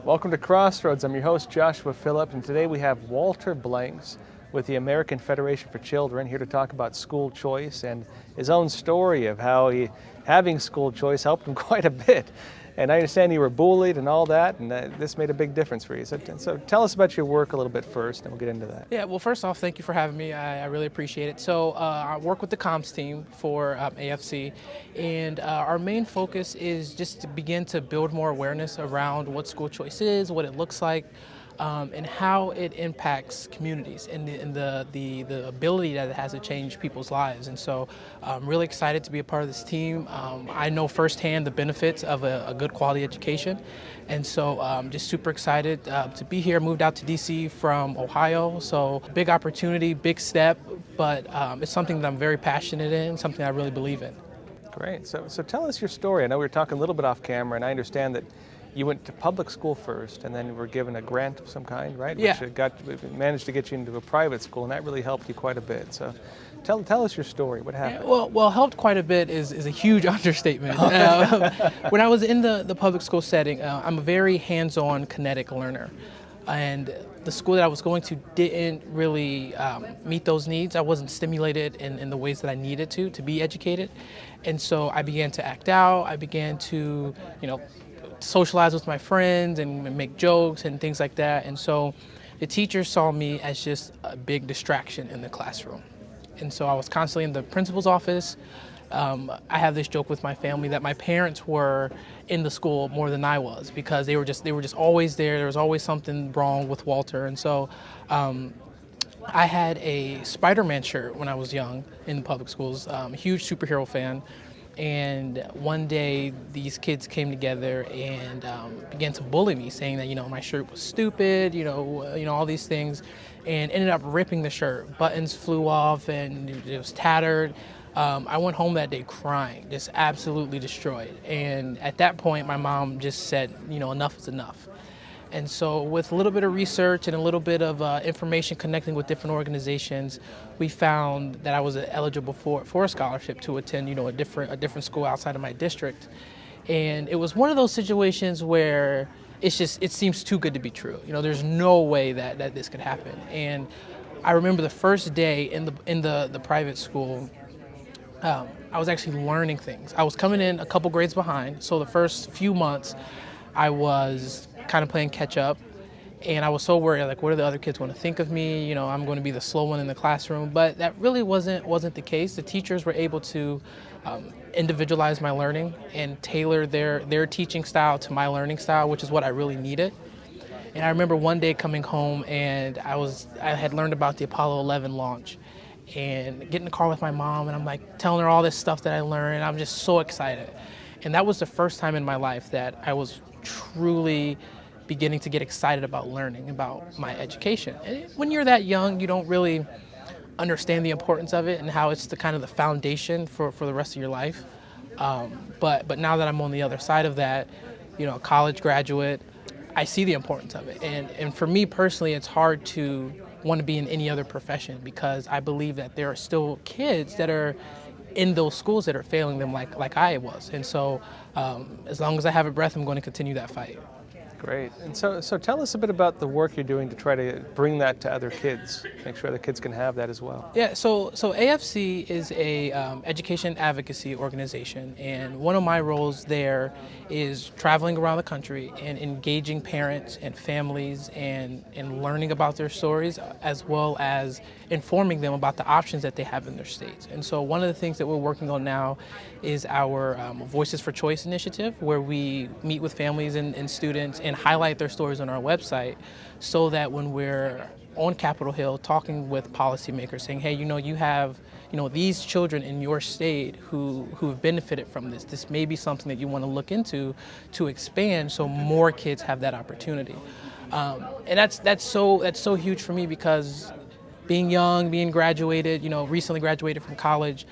Welcome to Crossroads. I'm your host, Joshua Phillip, and today we have Walter Blanks with the American Federation for Children here to talk about school choice and his own story of how having school choice helped him quite a bit. And I understand you were bullied and all that, and this made a big difference for you. So tell us about your work a little bit first, and we'll get into that. Yeah, well, first off, thank you for having me. I really appreciate it. So I work with the comms team for AFC, and our main focus is just to begin to build more awareness around what school choice is, what it looks like, and how it impacts communities and the ability that it has to change people's lives. And so I'm really excited to be a part of this team. I know firsthand the benefits of a good quality education. And so I'm just super excited to be here. Moved out to DC from Ohio. So big opportunity, big step, but it's something that I'm very passionate in, something I really believe in. Great. So tell us your story. I know we were talking a little bit off camera, and I understand that you went to public school first, and then you were given a grant of some kind, right? Yeah. Which managed to get you into a private school, and that really helped you quite a bit. So tell us your story. What happened? Yeah, well, helped quite a bit is a huge understatement. When I was in the public school setting, I'm a very hands-on kinetic learner. And the school that I was going to didn't really meet those needs. I wasn't stimulated in the ways that I needed to be educated. And so I began to act out. I began to, socialize with my friends and make jokes and things like that. And so the teachers saw me as just a big distraction in the classroom. And so I was constantly in the principal's office. I have this joke with my family that my parents were in the school more than I was, because they were just always there. There was always something wrong with Walter. And so I had a Spider-Man shirt when I was young in the public schools. A huge superhero fan. And one day these kids came together and began to bully me, saying that, my shirt was stupid, all these things, and ended up ripping the shirt. Buttons flew off and it was tattered. I went home that day crying, just absolutely destroyed. And at that point, my mom just said, enough is enough. And so with a little bit of research and a little bit of information connecting with different organizations, we found that I was eligible for a scholarship to attend, a different school outside of my district. And it was one of those situations where it seems too good to be true. There's no way that this could happen. And I remember the first day in the private school, I was actually learning things. I was coming in a couple grades behind, so the first few months I was kind of playing catch up, and I was so worried, like, what are the other kids going to think of me? I'm going to be the slow one in the classroom. But that really wasn't the case. The teachers were able to individualize my learning and tailor their teaching style to my learning style, which is what I really needed. And I remember one day coming home, and I had learned about the Apollo 11 launch, and getting in the car with my mom, and I'm like telling her all this stuff that I learned, and I'm just so excited. And that was the first time in my life that I was truly beginning to get excited about learning, about my education. And when you're that young, you don't really understand the importance of it and how it's the kind of the foundation for the rest of your life. But now that I'm on the other side of that, a college graduate, I see the importance of it. And for me personally, it's hard to want to be in any other profession, because I believe that there are still kids that are in those schools that are failing them like I was. And so as long as I have a breath, I'm going to continue that fight. Great. And so tell us a bit about the work you're doing to try to bring that to other kids, make sure other kids can have that as well. Yeah, so AFC is a education advocacy organization, and one of my roles there is traveling around the country and engaging parents and families and learning about their stories, as well as informing them about the options that they have in their states. And so one of the things that we're working on now is our Voices for Choice initiative, where we meet with families and students and highlight their stories on our website, so that when we're on Capitol Hill talking with policymakers, saying, hey, you have these children in your state who have benefited from this. This may be something that you want to look into to expand so more kids have that opportunity. And that's so huge for me, because being young, being graduated, recently graduated from college,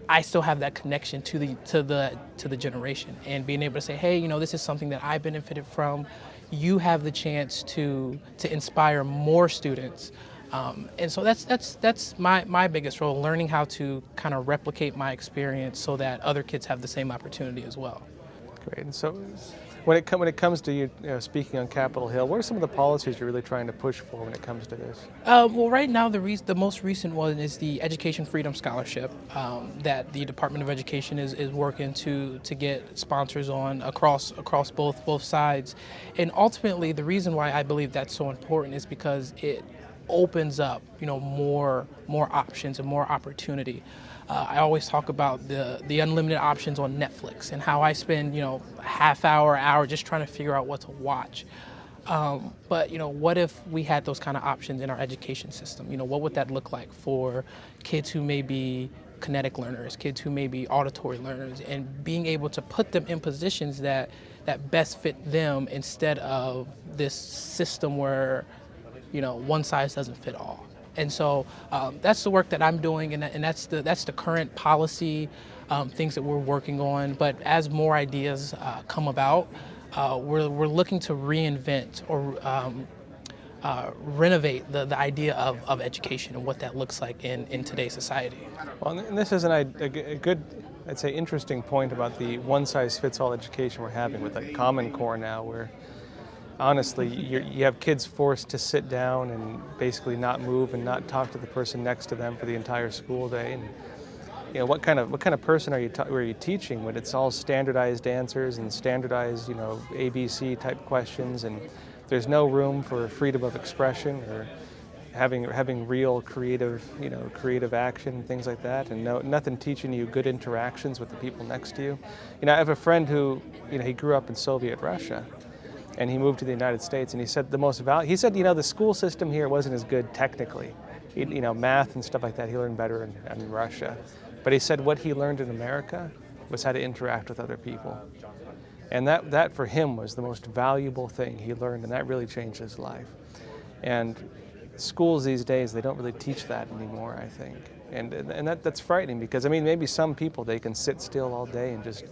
I still have that connection to the generation, and being able to say, hey, this is something that I benefited from. You have the chance to inspire more students And so that's my biggest role, learning how to kind of replicate my experience so that other kids have the same opportunity as well. Great. And so when it comes to you know, speaking on Capitol Hill, what are some of the policies you're really trying to push for when it comes to this? Well, right now the most recent one is the Education Freedom Scholarship that the Department of Education is working to get sponsors on across both sides, and ultimately the reason why I believe that's so important is because it opens up more options and more opportunity. I always talk about the unlimited options on Netflix and how I spend a half hour just trying to figure out what to watch. But what if we had those kind of options in our education system? What would that look like for kids who may be kinetic learners, kids who may be auditory learners, and being able to put them in positions that best fit them instead of this system where one size doesn't fit all. And so that's the work that I'm doing, and that's the current policy things that we're working on. But as more ideas come about, we're looking to reinvent or renovate the idea of education and what that looks like in today's society. Well, and this is a good, I'd say, interesting point about the one-size-fits-all education we're having with like Common Core now, where honestly, you have kids forced to sit down and basically not move and not talk to the person next to them for the entire school day. And what kind of person are you teaching when it's all standardized answers and standardized ABC type questions, and there's no room for freedom of expression or having real creative action and things like that, and nothing teaching you good interactions with the people next to you. I have a friend who he grew up in Soviet Russia. And he moved to the United States, and he said the school system here wasn't as good technically, math and stuff like that. He learned better in Russia, but he said what he learned in America was how to interact with other people, and that for him was the most valuable thing he learned, and that really changed his life. And schools these days, they don't really teach that anymore, I think, and that's frightening because maybe some people, they can sit still all day and just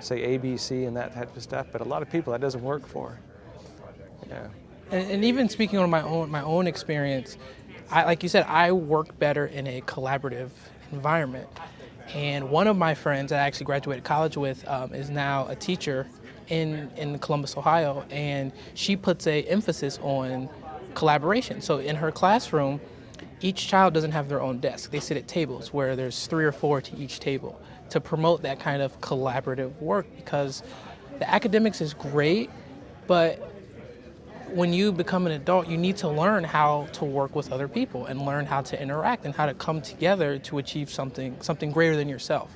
say ABC and that type of stuff, but a lot of people that doesn't work for. Yeah. And even speaking on my own experience, like you said, I work better in a collaborative environment. And one of my friends that I actually graduated college with is now a teacher in Columbus, Ohio, and she puts a emphasis on collaboration. So in her classroom, each child doesn't have their own desk. They sit at tables where there's 3 or 4 to each table, to promote that kind of collaborative work, because the academics is great, but when you become an adult, you need to learn how to work with other people and learn how to interact and how to come together to achieve something greater than yourself.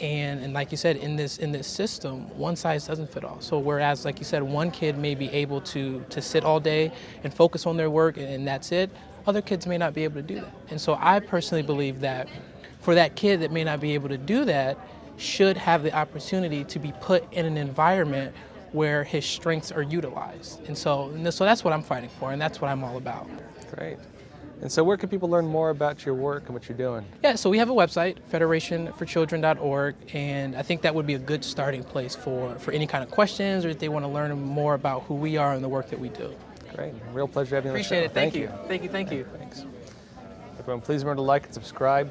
And like you said, in this system, one size doesn't fit all. So whereas, like you said, one kid may be able to sit all day and focus on their work and that's it, other kids may not be able to do that. And so I personally believe that for that kid that may not be able to do that, should have the opportunity to be put in an environment where his strengths are utilized. And so that's what I'm fighting for, and that's what I'm all about. Great. And so where can people learn more about your work and what you're doing? Yeah, so we have a website, federationforchildren.org, and I think that would be a good starting place for any kind of questions, or if they want to learn more about who we are and the work that we do. Great. Real pleasure having you on the show. Appreciate it. Thank you. Thank you. Thanks. Everyone, please remember to like and subscribe.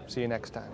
See you next time.